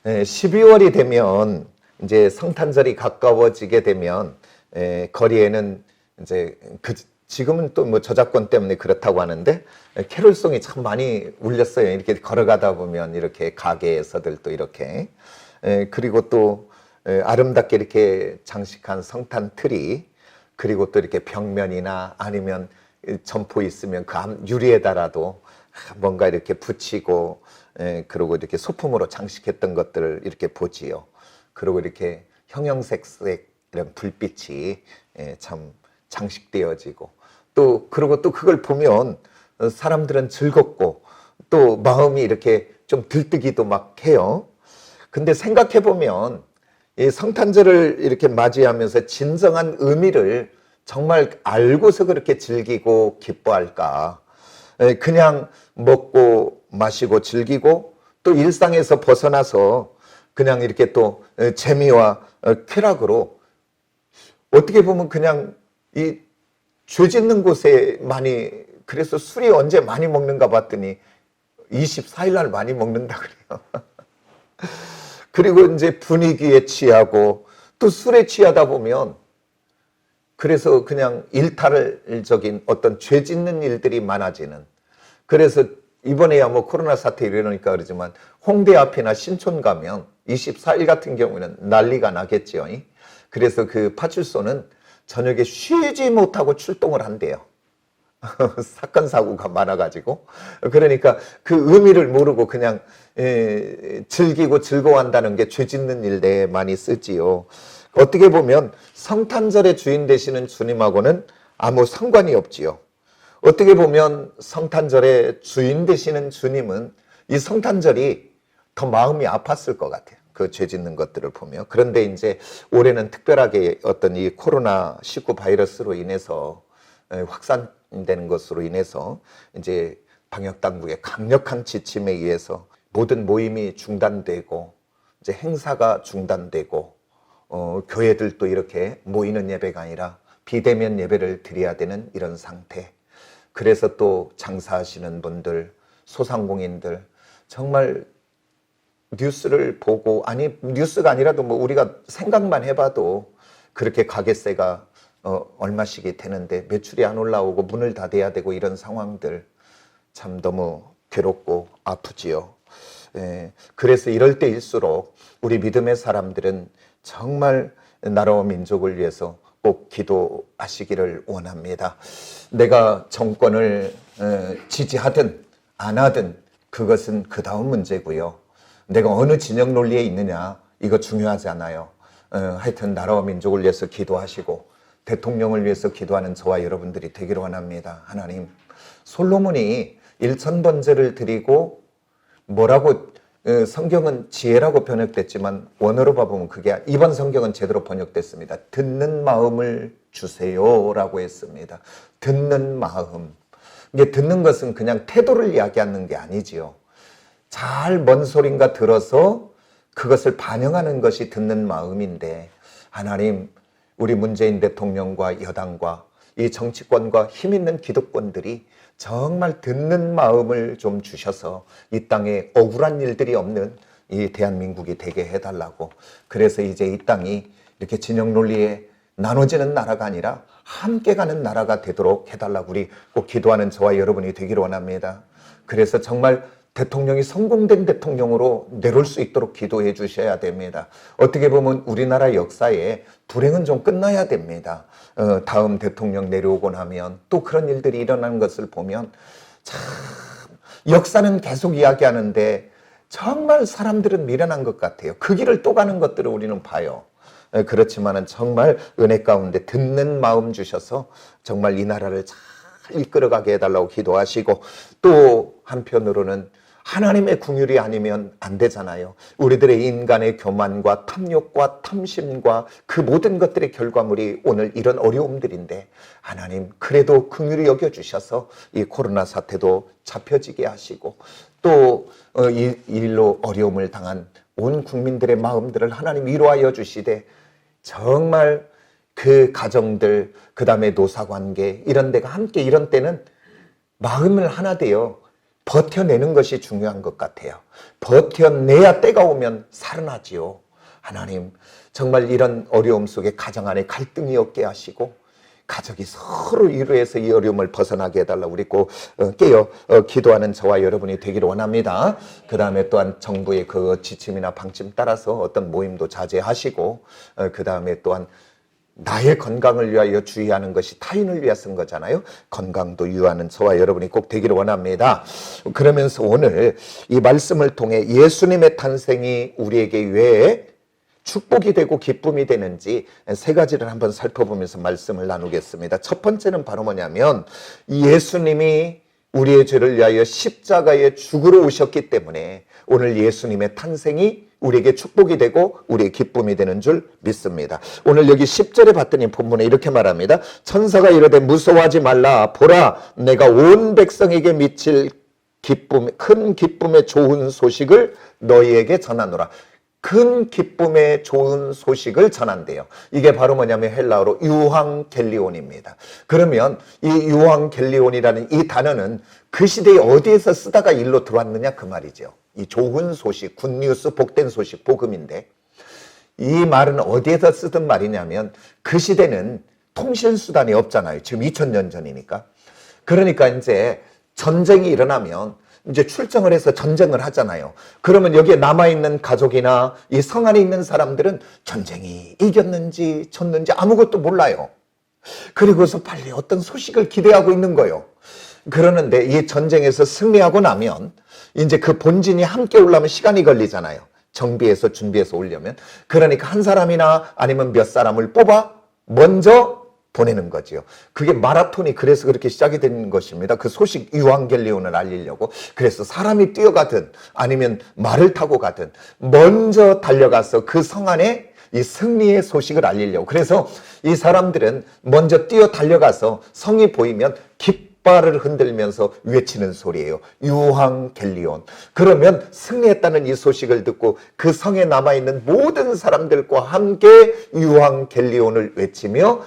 12월이 되면 이제 성탄절이 가까워지게 되면 거리에는 이제 지금은 또 뭐 저작권 때문에 그렇다고 하는데 캐롤송이 참 많이 울렸어요. 이렇게 걸어가다 보면 이렇게 가게에서들 또 이렇게 그리고 또 아름답게 이렇게 장식한 성탄 트리, 그리고 또 이렇게 벽면이나 아니면 점포 있으면 그 앞 유리에다라도 뭔가 이렇게 붙이고 그리고 이렇게 소품으로 장식했던 것들을 이렇게 보지요. 그리고 이렇게 형형색색 이런 불빛이 참 장식되어지고 또 그리고 또 그걸 보면 사람들은 즐겁고 또 마음이 이렇게 좀 들뜨기도 막 해요. 근데 생각해 보면 이 성탄절을 이렇게 맞이하면서 진정한 의미를 정말 알고서 그렇게 즐기고 기뻐할까? 그냥 먹고 마시고 즐기고 또 일상에서 벗어나서 그냥 이렇게 또 재미와 쾌락으로 어떻게 보면 그냥 이 죄 짓는 곳에 많이, 그래서 술이 언제 많이 먹는가 봤더니 24일 날 많이 먹는다 그래요. 그리고 이제 분위기에 취하고 또 술에 취하다 보면 그래서 그냥 일탈적인 어떤 죄 짓는 일들이 많아지는, 그래서 이번에야 뭐 코로나 사태 이러니까 그러지만 홍대 앞이나 신촌 가면 24일 같은 경우에는 난리가 나겠죠. 그래서 그 파출소는 저녁에 쉬지 못하고 출동을 한대요. 사건 사고가 많아가지고. 그러니까 그 의미를 모르고 그냥 즐기고 즐거워한다는 게 죄 짓는 일 내에 많이 쓰지요. 어떻게 보면 성탄절의 주인 되시는 주님하고는 아무 상관이 없지요. 어떻게 보면 성탄절의 주인 되시는 주님은 이 성탄절이 더 마음이 아팠을 것 같아요. 그 죄 짓는 것들을 보면. 그런데 이제 올해는 특별하게 어떤 이 코로나19 바이러스로 인해서 확산되는 것으로 인해서 이제 방역 당국의 강력한 지침에 의해서 모든 모임이 중단되고 이제 행사가 중단되고 교회들도 이렇게 모이는 예배가 아니라 비대면 예배를 드려야 되는 이런 상태. 그래서 또 장사하시는 분들, 소상공인들 정말 뉴스를 보고, 아니 뉴스가 아니라도 뭐 우리가 생각만 해봐도 그렇게 가게세가 얼마씩이 되는데 매출이 안 올라오고 문을 닫아야 되고 이런 상황들 참 너무 괴롭고 아프지요. 그래서 이럴 때일수록 우리 믿음의 사람들은 정말 나라와 민족을 위해서 꼭 기도하시기를 원합니다. 내가 정권을 지지하든 안 하든 그것은 그 다음 문제고요. 내가 어느 진영 논리에 있느냐 이거 중요하지 않아요. 하여튼 나라와 민족을 위해서 기도하시고 대통령을 위해서 기도하는 저와 여러분들이 되기를 원합니다. 하나님, 솔로몬이 1000번제를 드리고 뭐라고 성경은 지혜라고 번역됐지만 원어로 봐보면 그게, 이번 성경은 제대로 번역됐습니다. 듣는 마음을 주세요라고 했습니다. 듣는 마음. 이게 듣는 것은 그냥 태도를 이야기하는 게 아니지요. 잘 뭔 소린가 들어서 그것을 반영하는 것이 듣는 마음인데, 하나님, 우리 문재인 대통령과 여당과 이 정치권과 힘 있는 기득권들이 정말 듣는 마음을 좀 주셔서 이 땅에 억울한 일들이 없는 이 대한민국이 되게 해달라고. 그래서 이제 이 땅이 이렇게 진영 논리에 나눠지는 나라가 아니라 함께 가는 나라가 되도록 해달라고 우리 꼭 기도하는 저와 여러분이 되기를 원합니다. 그래서 정말 대통령이 성공된 대통령으로 내려올 수 있도록 기도해 주셔야 됩니다. 어떻게 보면 우리나라 역사에 불행은 좀 끝나야 됩니다. 다음 대통령 내려오고 나면 또 그런 일들이 일어나는 것을 보면 참 역사는 계속 이야기하는데 정말 사람들은 미련한 것 같아요. 그 길을 또 가는 것들을 우리는 봐요. 그렇지만은 정말 은혜 가운데 듣는 마음 주셔서 정말 이 나라를 잘 이끌어가게 해달라고 기도하시고, 또 한편으로는 하나님의 긍휼이 아니면 안 되잖아요. 우리들의 인간의 교만과 탐욕과 탐심과 그 모든 것들의 결과물이 오늘 이런 어려움들인데, 하나님 그래도 긍휼히 여겨주셔서 이 코로나 사태도 잡혀지게 하시고, 또 이 일로 어려움을 당한 온 국민들의 마음들을 하나님 위로하여 주시되, 정말 그 가정들, 그 다음에 노사관계 이런 데가 함께 이런 때는 마음을 하나 되어 버텨내는 것이 중요한 것 같아요. 버텨내야 때가 오면 살아나지요. 하나님, 정말 이런 어려움 속에 가정 안에 갈등이 없게 하시고 가족이 서로 위로해서 이 어려움을 벗어나게 해달라고 우리 꼭 깨어 기도하는 저와 여러분이 되기를 원합니다. 그 다음에 또한 정부의 그 지침이나 방침 따라서 어떤 모임도 자제하시고, 그 다음에 또한 나의 건강을 위하여 주의하는 것이 타인을 위해 쓴 거잖아요. 건강도 유의하는 저와 여러분이 꼭 되기를 원합니다. 그러면서 오늘 이 말씀을 통해 예수님의 탄생이 우리에게 왜 축복이 되고 기쁨이 되는지 세 가지를 한번 살펴보면서 말씀을 나누겠습니다. 첫 번째는 바로 뭐냐면 예수님이 우리의 죄를 위하여 십자가에 죽으러 오셨기 때문에 오늘 예수님의 탄생이 우리에게 축복이 되고 우리의 기쁨이 되는 줄 믿습니다. 오늘 여기 10절에 봤더니 본문에 이렇게 말합니다. 천사가 이르되 무서워하지 말라. 보라, 내가 온 백성에게 미칠 기쁨, 큰 기쁨의 좋은 소식을 너희에게 전하노라. 큰 기쁨의 좋은 소식을 전한대요. 이게 바로 뭐냐면 헬라어로 유황겔리온입니다. 그러면 이 유황겔리온이라는 이 단어는 그 시대에 어디에서 쓰다가 일로 들어왔느냐 그 말이죠. 이 좋은 소식, 굿뉴스, 복된 소식, 복음인데 이 말은 어디에서 쓰던 말이냐면 그 시대는 통신수단이 없잖아요. 지금 2000년 전이니까. 그러니까 이제 전쟁이 일어나면 이제 출정을 해서 전쟁을 하잖아요. 그러면 여기에 남아있는 가족이나 이 성 안에 있는 사람들은 전쟁이 이겼는지 졌는지 아무것도 몰라요. 그리고서 빨리 어떤 소식을 기대하고 있는 거예요. 그러는데 이 전쟁에서 승리하고 나면 이제 그 본진이 함께 오려면 시간이 걸리잖아요. 정비해서 준비해서 오려면. 그러니까 한 사람이나 아니면 몇 사람을 뽑아 먼저 보내는 거지요. 그게 마라톤이 그래서 그렇게 시작이 된 것입니다. 그 소식 유황겔리온을 알리려고. 그래서 사람이 뛰어가든 아니면 말을 타고 가든 먼저 달려가서 그 성 안에 이 승리의 소식을 알리려고. 그래서 이 사람들은 먼저 뛰어 달려가서 성이 보이면 깃발을 흔들면서 외치는 소리예요. 유황겔리온. 그러면 승리했다는 이 소식을 듣고 그 성에 남아있는 모든 사람들과 함께 유황겔리온을 외치며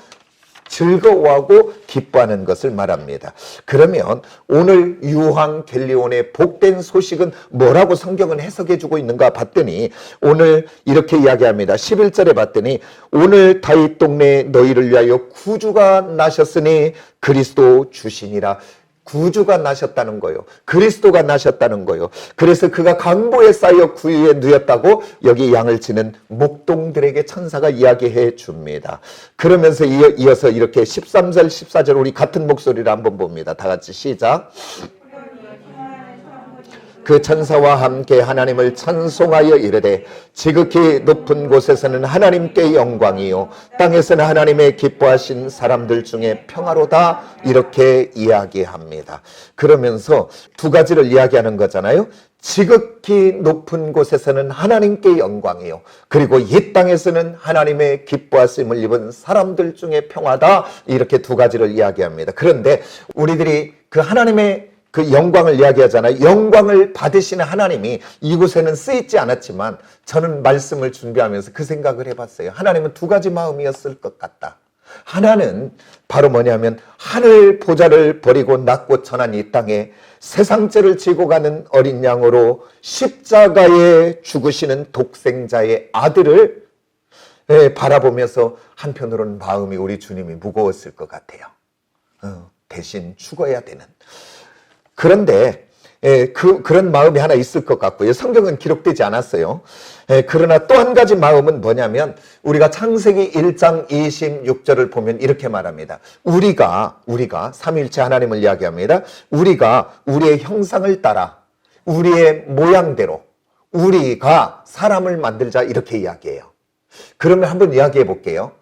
즐거워하고 기뻐하는 것을 말합니다. 그러면 오늘 유황겔리온의 복된 소식은 뭐라고 성경은 해석해 주고 있는가 봤더니 오늘 이렇게 이야기합니다. 11절에 봤더니 오늘 다윗 동네에 너희를 위하여 구주가 나셨으니 그리스도 주시니라. 구주가 나셨다는 거예요. 그리스도가 나셨다는 거예요. 그래서 그가 강보에 쌓여 구유에 누였다고 여기 양을 치는 목동들에게 천사가 이야기해 줍니다. 그러면서 이어서 이렇게 13절 14절 우리 같은 목소리로 한번 봅니다. 다 같이 시작. 그 천사와 함께 하나님을 찬송하여 이르되 지극히 높은 곳에서는 하나님께 영광이요 땅에서는 하나님의 기뻐하신 사람들 중에 평화로다 이렇게 이야기합니다. 그러면서 두 가지를 이야기하는 거잖아요. 지극히 높은 곳에서는 하나님께 영광이요 그리고 이 땅에서는 하나님의 기뻐하심을 입은 사람들 중에 평화다 이렇게 두 가지를 이야기합니다. 그런데 우리들이 그 하나님의 그 영광을 이야기하잖아요. 영광을 받으시는 하나님이 이곳에는 쓰이지 않았지만 저는 말씀을 준비하면서 그 생각을 해봤어요. 하나님은 두 가지 마음이었을 것 같다. 하나는 바로 뭐냐면 하늘 보좌를 버리고 낮고 천한 이 땅에 세상죄를 지고 가는 어린 양으로 십자가에 죽으시는 독생자의 아들을 바라보면서 한편으로는 마음이 우리 주님이 무거웠을 것 같아요. 대신 죽어야 되는. 그런데 그런 마음이 하나 있을 것 같고요. 성경은 기록되지 않았어요. 그러나 또 한 가지 마음은 뭐냐면 우리가 창세기 1장 26절을 보면 이렇게 말합니다. 우리가 삼위일체 하나님을 이야기합니다. 우리가 우리의 형상을 따라 우리의 모양대로 우리가 사람을 만들자 이렇게 이야기해요. 그러면 한번 이야기해 볼게요.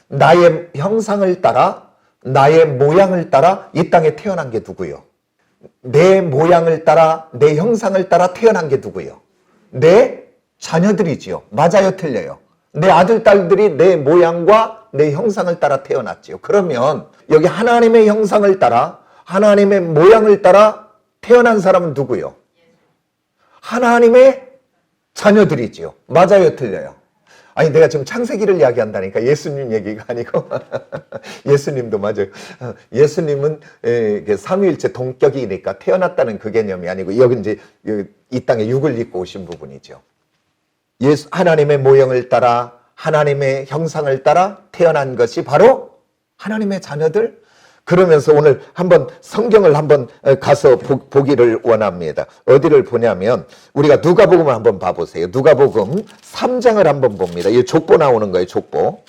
나의 형상을 따라 나의 모양을 따라 이 땅에 태어난 게 누구요? 내 모양을 따라 내 형상을 따라 태어난 게 누구요? 내 자녀들이지요. 맞아요, 틀려요? 내 아들, 딸들이 내 모양과 내 형상을 따라 태어났지요. 그러면 여기 하나님의 형상을 따라 하나님의 모양을 따라 태어난 사람은 누구요? 하나님의 자녀들이지요. 맞아요, 틀려요? 아니 내가 지금 창세기를 이야기한다니까 예수님 얘기가 아니고 예수님도 맞아요. 예수님은 삼위일체 동격이니까 태어났다는 그 개념이 아니고 여기 이제 이 땅에 육을 입고 오신 부분이죠. 하나님의 모형을 따라 하나님의 형상을 따라 태어난 것이 바로 하나님의 자녀들. 그러면서 오늘 한번 성경을 한번 가서 보기를 원합니다. 어디를 보냐면 우리가 누가복음을 한번 봐보세요. 누가복음 3장을 한번 봅니다. 이 족보 나오는 거예요. 족보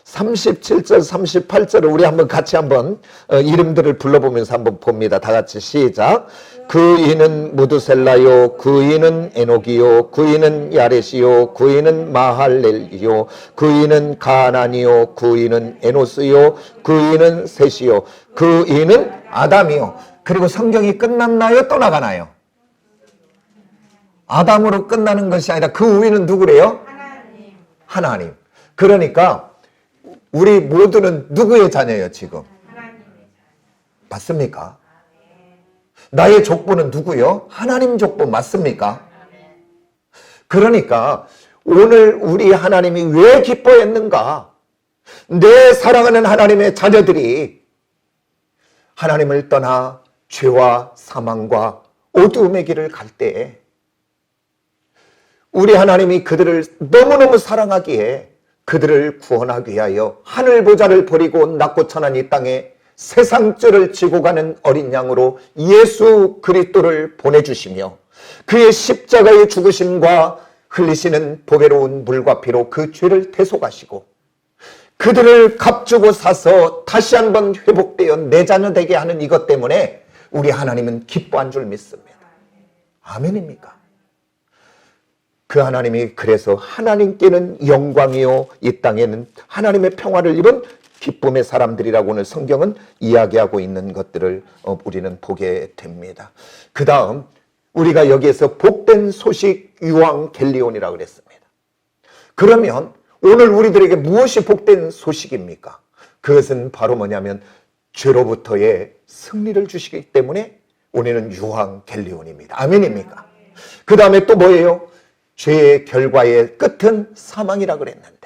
37절 38절을 우리 한번 같이 한번 이름들을 불러보면서 한번 봅니다. 다 같이 시작. 그 이는 무두셀라요, 그 이는 에녹이요, 그 이는 야렛이요, 그 이는 마할렐이요, 그 이는 가나니요, 그 이는 에노스요, 그 이는 셋이요, 그 이는 아담이요. 그리고 성경이 끝났나요? 또 나가나요? 아담으로 끝나는 것이 아니라 그 위는 누구래요? 하나님. 그러니까 우리 모두는 누구의 자녀예요 지금? 맞습니까? 나의 족보는 누구요? 하나님 족보 맞습니까? 그러니까 오늘 우리 하나님이 왜 기뻐했는가? 내 사랑하는 하나님의 자녀들이 하나님을 떠나 죄와 사망과 어두움의 길을 갈 때에 우리 하나님이 그들을 너무너무 사랑하기에 그들을 구원하기 위하여 하늘 보좌를 버리고 낮고 천한 이 땅에 세상죄를 지고 가는 어린 양으로 예수 그리스도를 보내주시며 그의 십자가의 죽으심과 흘리시는 보배로운 물과 피로 그 죄를 대속하시고 그들을 값주고 사서 다시 한번 회복되어 내 자녀 되게 하는 이것 때문에 우리 하나님은 기뻐한 줄 믿습니다. 아멘입니까? 그 하나님이 그래서 하나님께는 영광이요 이 땅에는 하나님의 평화를 입은 기쁨의 사람들이라고 오늘 성경은 이야기하고 있는 것들을 우리는 보게 됩니다. 그 다음 우리가 여기에서 복된 소식 유앙겔리온이라고 그랬습니다. 그러면 오늘 우리들에게 무엇이 복된 소식입니까? 그것은 바로 뭐냐면 죄로부터의 승리를 주시기 때문에 우리는 유앙겔리온입니다. 아멘입니까? 그 다음에 또 뭐예요? 죄의 결과의 끝은 사망이라 그랬는데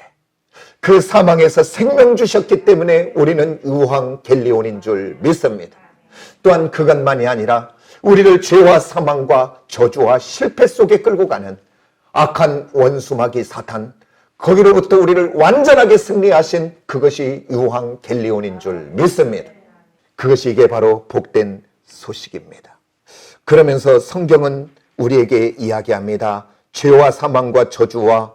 그 사망에서 생명 주셨기 때문에 우리는 유황겔리온인 줄 믿습니다. 또한 그것만이 아니라 우리를 죄와 사망과 저주와 실패 속에 끌고 가는 악한 원수마귀 사탄 거기로부터 우리를 완전하게 승리하신 그것이 유황겔리온인 줄 믿습니다. 그것이 이게 바로 복된 소식입니다. 그러면서 성경은 우리에게 이야기합니다. 죄와 사망과 저주와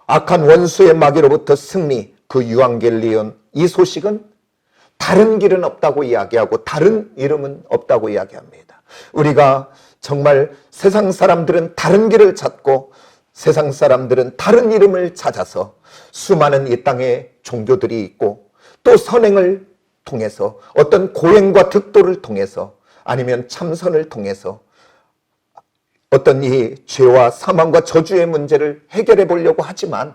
악한 원수의 마귀로부터 승리, 그 유앙겔리온 이 소식은 다른 길은 없다고 이야기하고 다른 이름은 없다고 이야기합니다. 우리가 정말 세상 사람들은 다른 길을 찾고 세상 사람들은 다른 이름을 찾아서 수많은 이 땅에 종교들이 있고 또 선행을 통해서 어떤 고행과 득도를 통해서 아니면 참선을 통해서 어떤 이 죄와 사망과 저주의 문제를 해결해 보려고 하지만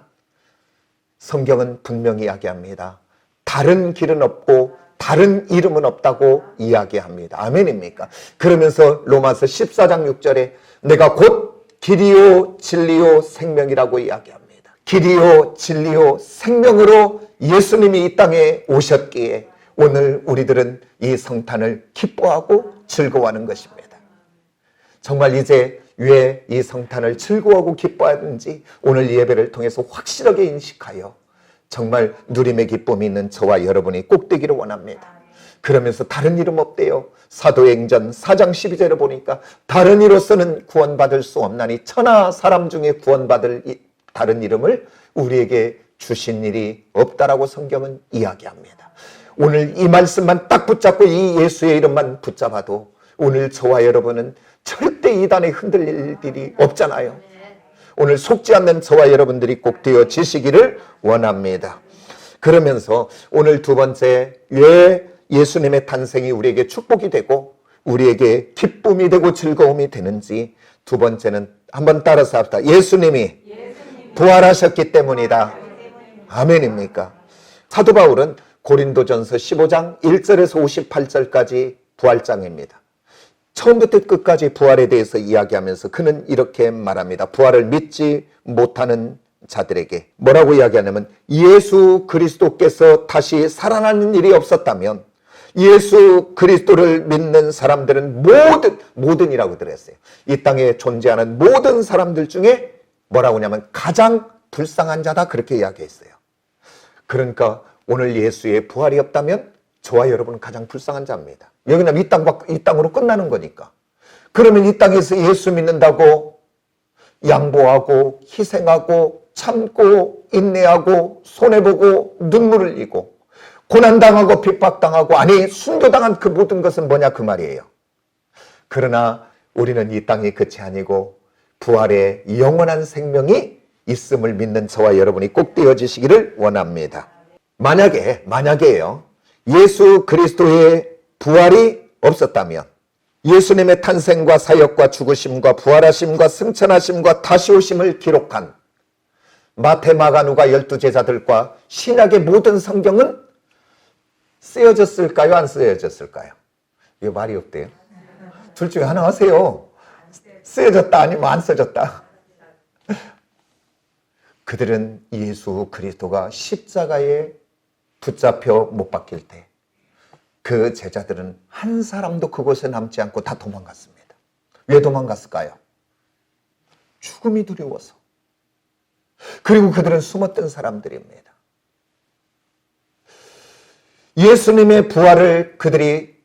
성경은 분명히 이야기합니다. 다른 길은 없고 다른 이름은 없다고 이야기합니다. 아멘입니까? 그러면서 로마서 14장 6절에 내가 곧 길이요 진리요 생명이라고 이야기합니다. 길이요 진리요 생명으로 예수님이 이 땅에 오셨기에 오늘 우리들은 이 성탄을 기뻐하고 즐거워하는 것입니다. 정말 이제 왜 이 성탄을 즐거워하고 기뻐하는지 오늘 예배를 통해서 확실하게 인식하여 정말 누림의 기쁨이 있는 저와 여러분이 꼭 되기를 원합니다. 그러면서 다른 이름 없대요. 사도행전 4장 12절에 보니까 다른 이로서는 구원받을 수 없나니 천하 사람 중에 구원받을 다른 이름을 우리에게 주신 일이 없다라고 성경은 이야기합니다. 오늘 이 말씀만 딱 붙잡고 이 예수의 이름만 붙잡아도 오늘 저와 여러분은 절대 이단에 흔들릴 일이 없잖아요. 오늘 속지 않는 저와 여러분들이 꼭 되어지시기를 원합니다. 그러면서 오늘 두 번째, 왜 예수님의 탄생이 우리에게 축복이 되고 우리에게 기쁨이 되고 즐거움이 되는지 두 번째는 한번 따라서 합시다. 예수님이 부활하셨기 때문이다. 아멘입니까? 사도 바울은 고린도전서 15장 1절에서 58절까지 부활장입니다. 처음부터 끝까지 부활에 대해서 이야기하면서 그는 이렇게 말합니다. 부활을 믿지 못하는 자들에게 뭐라고 이야기하냐면, 예수 그리스도께서 다시 살아나는 일이 없었다면 예수 그리스도를 믿는 사람들은 모든이라고 들었어요. 이 땅에 존재하는 모든 사람들 중에 뭐라고 하냐면 가장 불쌍한 자다, 그렇게 이야기했어요. 그러니까 오늘 예수의 부활이 없다면 저와 여러분은 가장 불쌍한 자입니다. 여기는 이 땅으로 끝나는 거니까. 그러면 이 땅에서 예수 믿는다고 양보하고 희생하고 참고 인내하고 손해보고 눈물을 흘리고 고난당하고 핍박당하고, 아니 순교당한 그 모든 것은 뭐냐 그 말이에요. 그러나 우리는 이 땅이 끝이 아니고 부활의 영원한 생명이 있음을 믿는 저와 여러분이 꼭 되어지시기를 원합니다. 만약에요, 예수 그리스도의 부활이 없었다면, 예수님의 탄생과 사역과 죽으심과 부활하심과 승천하심과 다시 오심을 기록한 마태, 마가, 누가 12제자들과 신약의 모든 성경은 쓰여졌을까요? 안 쓰여졌을까요? 이거 말이 없대요. 둘 중에 하나 하세요. 쓰여졌다 아니면 안 써졌다. 그들은 예수 그리스도가 십자가에 붙잡혀 못 박힐 때 그 제자들은 한 사람도 그곳에 남지 않고 다 도망갔습니다. 왜 도망갔을까요? 죽음이 두려워서. 그리고 그들은 숨었던 사람들입니다. 예수님의 부활을 그들이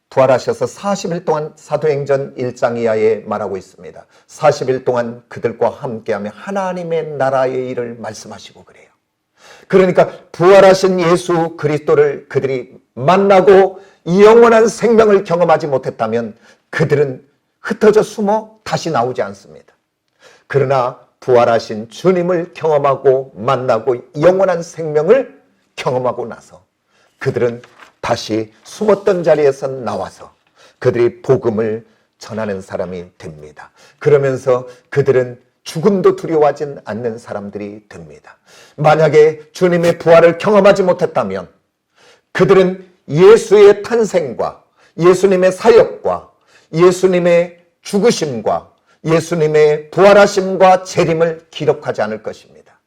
부활하셔서 40일 동안 사도행전 1장 이하에 말하고 있습니다. 40일 동안 그들과 함께하며 하나님의 나라의 일을 말씀하시고 그래요. 그러니까 부활하신 예수 그리스도를 그들이 만나고 영원한 생명을 경험하지 못했다면 그들은 흩어져 숨어 다시 나오지 않습니다. 그러나 부활하신 주님을 경험하고 만나고 영원한 생명을 경험하고 나서 그들은 다시 숨었던 자리에서 나와서 그들이 복음을 전하는 사람이 됩니다. 그러면서 그들은 죽음도 두려워하지 않는 사람들이 됩니다. 만약에 주님의 부활을 경험하지 못했다면 그들은 예수의 탄생과 예수님의 사역과 예수님의 죽으심과 예수님의 부활하심과 재림을 기록하지 않을 것입니다.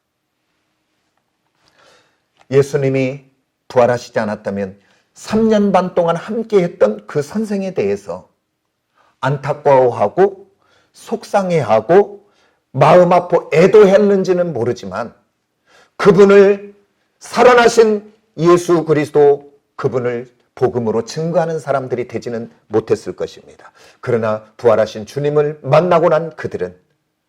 예수님이 부활하시지 않았다면 3년 반 동안 함께했던 그 선생에 대해서 안타까워하고 속상해하고 마음 아파 애도했는지는 모르지만 그분을 살아나신 예수 그리스도 그분을 복음으로 증거하는 사람들이 되지는 못했을 것입니다. 그러나 부활하신 주님을 만나고 난 그들은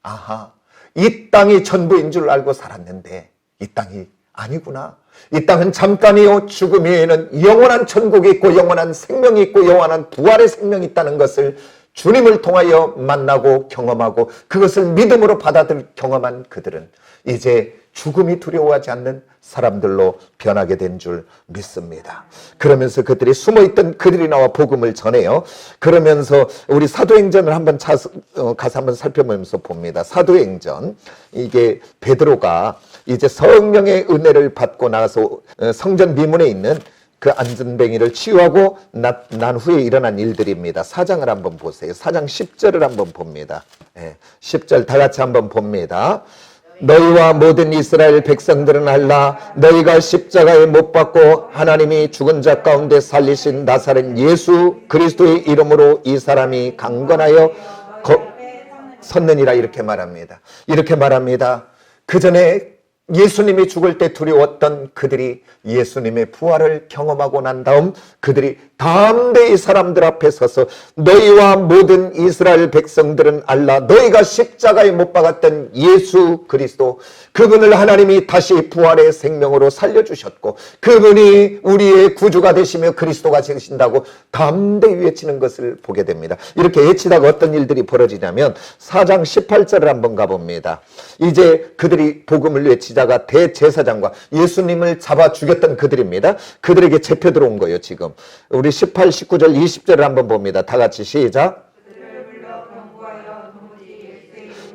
아하, 이 땅이 전부인 줄 알고 살았는데 이 땅이 아니구나. 이 땅은 잠깐이요, 죽음 위에는 영원한 천국이 있고 영원한 생명이 있고 영원한 부활의 생명이 있다는 것을 주님을 통하여 만나고 경험하고 그것을 믿음으로 받아들 경험한 그들은 이제 죽음이 두려워하지 않는 사람들로 변하게 된 줄 믿습니다. 그러면서 그들이 숨어있던 그들이 나와 복음을 전해요. 그러면서 우리 사도행전을 한번 가서 한번 살펴보면서 봅니다. 사도행전, 이게 베드로가 이제 성령의 은혜를 받고 나서 성전 미문에 있는 그 안전뱅이를 치유하고 난 후에 일어난 일들입니다. 4장을 한번 보세요. 4장 10절을 한번 봅니다. 10절 다 같이 한번 봅니다. 너희와 모든 이스라엘 백성들은 알라. 너희가 십자가에 못 박고 하나님이 죽은 자 가운데 살리신 나사렛 예수 그리스도의 이름으로 이 사람이 강건하여 섰느니라. 이렇게 말합니다. 이렇게 말합니다. 그 전에 예수님이 죽을 때 두려웠던 그들이 예수님의 부활을 경험하고 난 다음 그들이 담대히 사람들 앞에 서서 너희와 모든 이스라엘 백성들은 알라. 너희가 십자가에 못 박았던 예수 그리스도 그분을 하나님이 다시 부활의 생명으로 살려주셨고 그분이 우리의 구주가 되시며 그리스도가 되신다고 담대히 외치는 것을 보게 됩니다. 이렇게 외치다가 어떤 일들이 벌어지냐면 4장 18절을 한번 가봅니다. 이제 그들이 복음을 외치다가 대제사장과 예수님을 잡아 죽였던 그들입니다. 그들에게 잡혀 들어온 거예요. 지금 우리 18, 19절, 20절을 한번 봅니다. 다 같이 시작.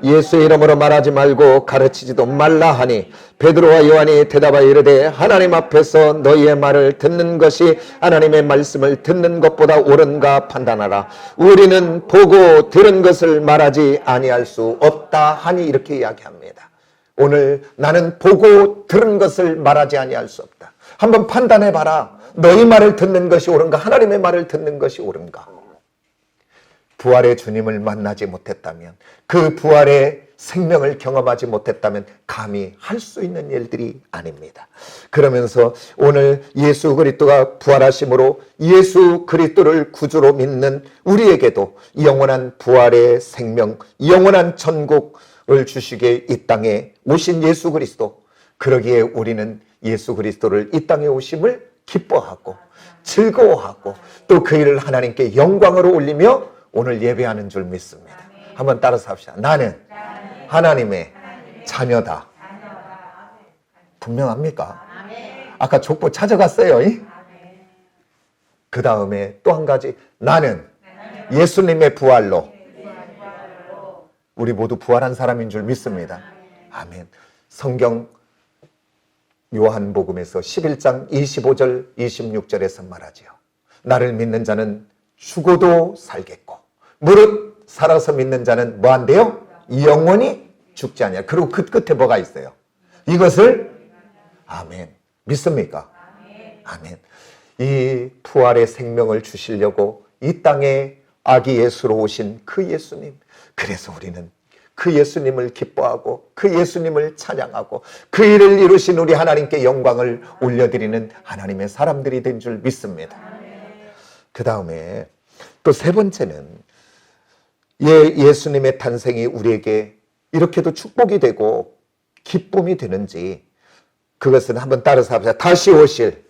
예수의 이름으로 말하지 말고 가르치지도 말라 하니 베드로와 요한이 대답하여 이르되 하나님 앞에서 너희의 말을 듣는 것이 하나님의 말씀을 듣는 것보다 옳은가 판단하라. 우리는 보고 들은 것을 말하지 아니할 수 없다 하니 이렇게 이야기합니다. 오늘 나는 보고 들은 것을 말하지 아니할 수 없다. 한번 판단해 봐라. 너희 말을 듣는 것이 옳은가? 하나님의 말을 듣는 것이 옳은가? 부활의 주님을 만나지 못했다면, 그 부활의 생명을 경험하지 못했다면 감히 할 수 있는 일들이 아닙니다. 그러면서 오늘 예수 그리스도가 부활하심으로 예수 그리스도를 구주로 믿는 우리에게도 영원한 부활의 생명, 영원한 천국을 주시게 이 땅에 오신 예수 그리스도, 그러기에 우리는 예수 그리스도를 이 땅에 오심을 기뻐하고 즐거워하고 또 그 일을 하나님께 영광으로 올리며 오늘 예배하는 줄 믿습니다. 한번 따라서 합시다. 나는 하나님의 자녀다. 분명합니까? 아까 족보 찾아갔어요. 그 다음에 또 한 가지, 나는 예수님의 부활로 우리 모두 부활한 사람인 줄 믿습니다. 아멘. 성경 요한복음에서 11장 25절 26절에서 말하지요. 나를 믿는 자는 죽어도 살겠고 무릇 살아서 믿는 자는 뭐한대요? 영원히 죽지 아니하. 그리고 그 끝에 뭐가 있어요? 이것을 아멘. 믿습니까? 아멘. 이 부활의 생명을 주시려고 이 땅에 아기 예수로 오신 그 예수님, 그래서 우리는 그 예수님을 기뻐하고 그 예수님을 찬양하고 그 일을 이루신 우리 하나님께 영광을 올려드리는 하나님의 사람들이 된 줄 믿습니다. 그 다음에 또 세 번째는 예수님의 탄생이 우리에게 이렇게도 축복이 되고 기쁨이 되는지, 그것은 한번 따라서 합시다. 다시 오실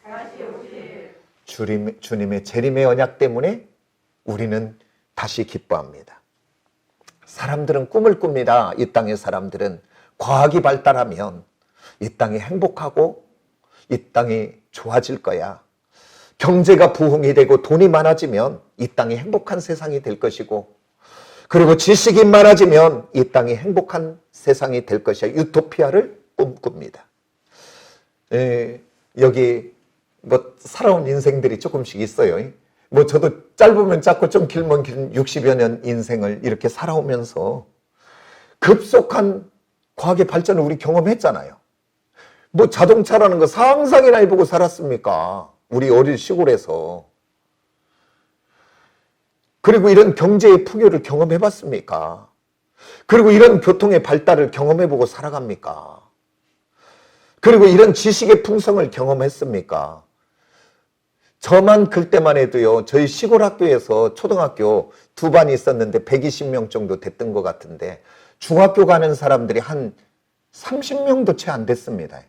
주님의 재림의 언약 때문에 우리는 다시 기뻐합니다. 사람들은 꿈을 꿉니다. 이 땅의 사람들은 과학이 발달하면 이 땅이 행복하고 이 땅이 좋아질 거야. 경제가 부흥이 되고 돈이 많아지면 이 땅이 행복한 세상이 될 것이고, 그리고 지식이 많아지면 이 땅이 행복한 세상이 될 것이야. 유토피아를 꿈꿉니다. 여기 뭐 살아온 인생들이 조금씩 있어요. 뭐 저도 짧으면 짧고 좀 길면 긴 60여 년 인생을 이렇게 살아오면서 급속한 과학의 발전을 우리 경험했잖아요. 뭐 자동차라는 거 상상이나 해보고 살았습니까? 우리 어린 시골에서. 그리고 이런 경제의 풍요를 경험해봤습니까? 그리고 이런 교통의 발달을 경험해보고 살아갑니까? 그리고 이런 지식의 풍성을 경험했습니까? 저만 그때만 해도요, 저희 시골 학교에서 초등학교 2반이 있었는데 120명 정도 됐던 것 같은데 중학교 가는 사람들이 한 30명도 채 안 됐습니다.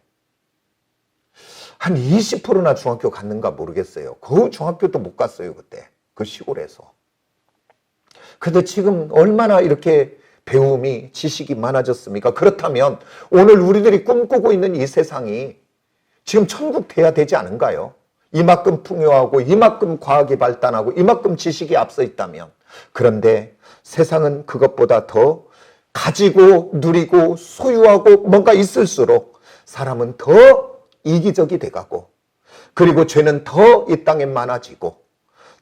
한 20%나 중학교 갔는가 모르겠어요. 그 중학교도 못 갔어요, 그때. 그 시골에서. 근데 지금 얼마나 이렇게 배움이, 지식이 많아졌습니까? 그렇다면 오늘 우리들이 꿈꾸고 있는 이 세상이 지금 천국 돼야 되지 않은가요? 이만큼 풍요하고 이만큼 과학이 발달하고 이만큼 지식이 앞서 있다면. 그런데 세상은 그것보다 더 가지고 누리고 소유하고 뭔가 있을수록 사람은 더 이기적이 돼가고, 그리고 죄는 더 이 땅에 많아지고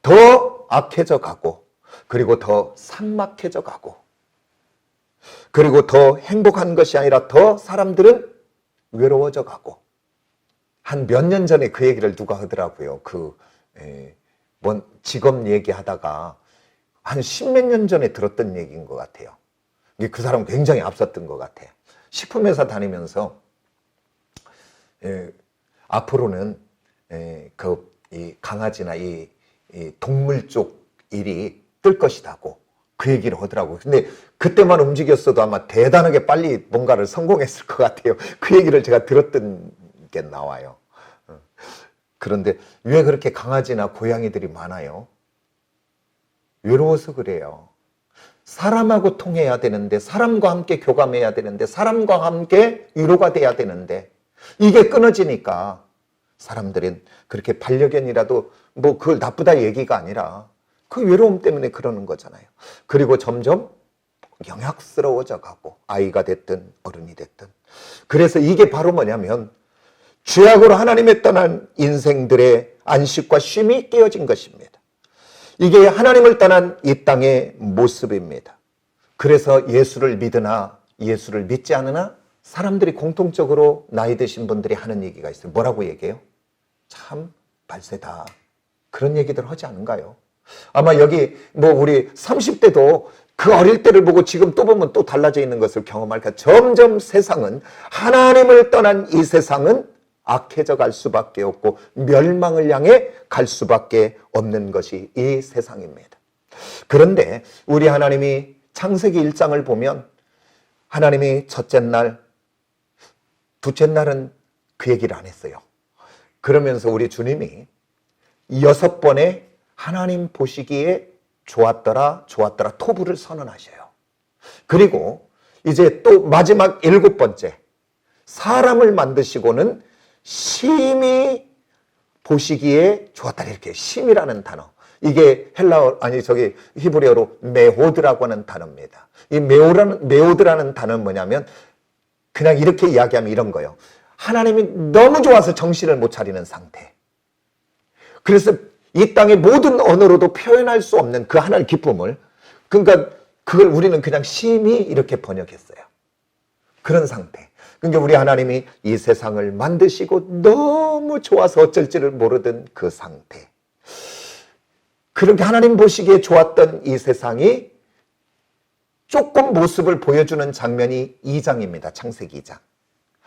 더 악해져 가고, 그리고 더 삭막해져 가고, 그리고 더 행복한 것이 아니라 더 사람들은 외로워져 가고. 한 몇 년 전에 그 얘기를 누가 하더라고요. 뭔 직업 얘기하다가 한 10몇 년 전에 들었던 얘기인 것 같아요. 그 사람은 굉장히 앞섰던 것 같아요. 식품회사 다니면서 앞으로는 이 강아지나 이 동물 쪽 일이 뜰 것이라고 그 얘기를 하더라고요. 근데 그때만 움직였어도 아마 대단하게 빨리 뭔가를 성공했을 것 같아요. 그 얘기를 제가 들었던 게 나와요. 그런데 왜 그렇게 강아지나 고양이들이 많아요? 외로워서 그래요. 사람하고 통해야 되는데, 사람과 함께 교감해야 되는데, 사람과 함께 위로가 돼야 되는데, 이게 끊어지니까 사람들은 그렇게 반려견이라도 뭐 그걸 나쁘다 얘기가 아니라 그 외로움 때문에 그러는 거잖아요. 그리고 점점 영약스러워져 가고, 아이가 됐든 어른이 됐든. 그래서 이게 바로 뭐냐면 죄악으로 하나님에 떠난 인생들의 안식과 쉼이 깨어진 것입니다. 이게 하나님을 떠난 이 땅의 모습입니다. 그래서 예수를 믿으나 예수를 믿지 않으나 사람들이 공통적으로 나이 드신 분들이 하는 얘기가 있어요. 뭐라고 얘기해요? 참 발세다. 그런 얘기들 하지 않은가요? 아마 여기 뭐 우리 30대도 그 어릴 때를 보고 지금 또 보면 또 달라져 있는 것을 경험할까. 점점 세상은, 하나님을 떠난 이 세상은 악해져 갈 수밖에 없고 멸망을 향해 갈 수밖에 없는 것이 이 세상입니다. 그런데 우리 하나님이 창세기 1장을 보면 하나님이 첫째 날, 둘째 날은 그 얘기를 안 했어요. 그러면서 우리 주님이 6번의 하나님 보시기에 좋았더라 토부를 선언하셔요. 그리고 이제 또 마지막 7번째, 사람을 만드시고는 심히 보시기에 좋았다. 이렇게 심이라는 단어, 이게 히브리어로 메호드라고 하는 단어입니다. 이 메호드라는 단어는 뭐냐면 그냥 이렇게 이야기하면 이런 거예요. 하나님이 너무 좋아서 정신을 못 차리는 상태. 그래서 이 땅의 모든 언어로도 표현할 수 없는 그 하나의 기쁨을, 그러니까 그걸 우리는 그냥 심히 이렇게 번역했어요. 그런 상태. 그러니까 우리 하나님이 이 세상을 만드시고 너무 좋아서 어쩔 줄을 모르던 그 상태. 그렇게 하나님 보시기에 좋았던 이 세상이 조금 모습을 보여주는 장면이 2장입니다. 창세기 2장.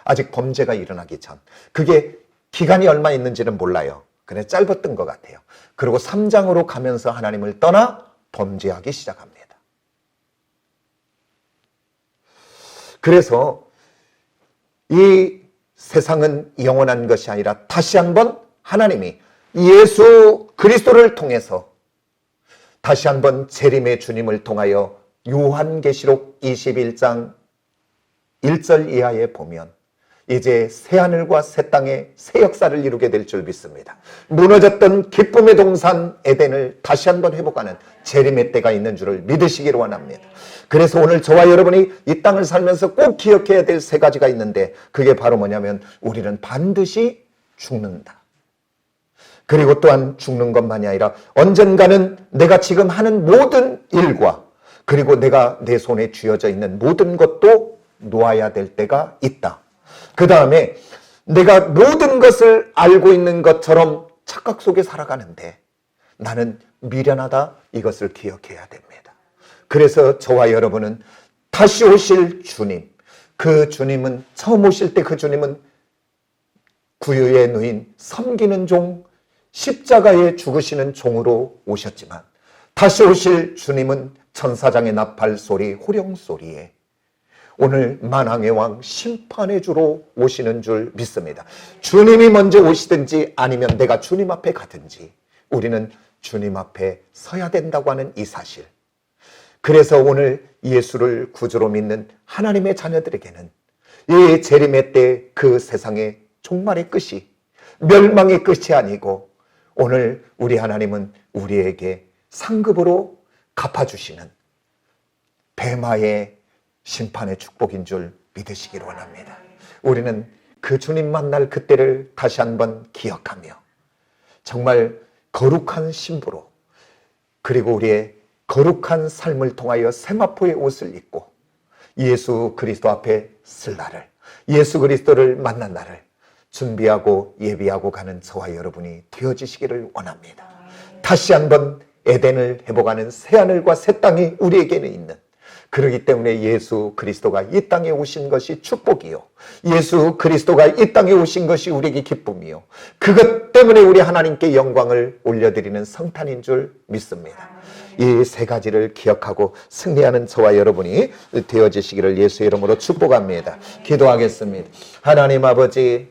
아직 범죄가 일어나기 전. 그게 기간이 얼마 있는지는 몰라요. 그래 짧았던 것 같아요. 그리고 3장으로 가면서 하나님을 떠나 범죄하기 시작합니다. 그래서 이 세상은 영원한 것이 아니라 다시 한번 하나님이 예수 그리스도를 통해서 다시 한번 재림의 주님을 통하여 요한계시록 21장 1절 이하에 보면 이제 새하늘과 새 땅에 새 역사를 이루게 될 줄 믿습니다. 무너졌던 기쁨의 동산 에덴을 다시 한번 회복하는 재림의 때가 있는 줄을 믿으시기를 원합니다. 그래서 오늘 저와 여러분이 이 땅을 살면서 꼭 기억해야 될 3가지가 있는데, 그게 바로 뭐냐면 우리는 반드시 죽는다. 그리고 또한 죽는 것만이 아니라 언젠가는 내가 지금 하는 모든 일과 그리고 내가 내 손에 쥐어져 있는 모든 것도 놓아야 될 때가 있다. 그 다음에 내가 모든 것을 알고 있는 것처럼 착각 속에 살아가는데 나는 미련하다. 이것을 기억해야 됩니다. 그래서 저와 여러분은 다시 오실 주님, 그 주님은 처음 오실 때 그 주님은 구유에 누인 섬기는 종, 십자가에 죽으시는 종으로 오셨지만 다시 오실 주님은 천사장의 나팔 소리, 호령 소리에 오늘 만왕의 왕 심판의 주로 오시는 줄 믿습니다. 주님이 먼저 오시든지 아니면 내가 주님 앞에 가든지 우리는 주님 앞에 서야 된다고 하는 이 사실. 그래서 오늘 예수를 구주로 믿는 하나님의 자녀들에게는 이 재림의 때 그 세상의 종말의 끝이, 멸망의 끝이 아니고 오늘 우리 하나님은 우리에게 상급으로 갚아주시는 뱀마의 심판의 축복인 줄 믿으시기를 원합니다. 우리는 그 주님 만날 그때를 다시 한번 기억하며 정말 거룩한 신부로, 그리고 우리의 거룩한 삶을 통하여 세마포의 옷을 입고 예수 그리스도 앞에 쓸 날을, 예수 그리스도를 만난 날을 준비하고 예비하고 가는 저와 여러분이 되어지시기를 원합니다. 다시 한번 에덴을 회복하는 새하늘과 새 땅이 우리에게는 있는, 그렇기 때문에 예수 그리스도가 이 땅에 오신 것이 축복이요, 예수 그리스도가 이 땅에 오신 것이 우리에게 기쁨이요, 그것 때문에 우리 하나님께 영광을 올려드리는 성탄인 줄 믿습니다. 이 3가지를 기억하고 승리하는 저와 여러분이 되어지시기를 예수의 이름으로 축복합니다. 기도하겠습니다. 하나님 아버지,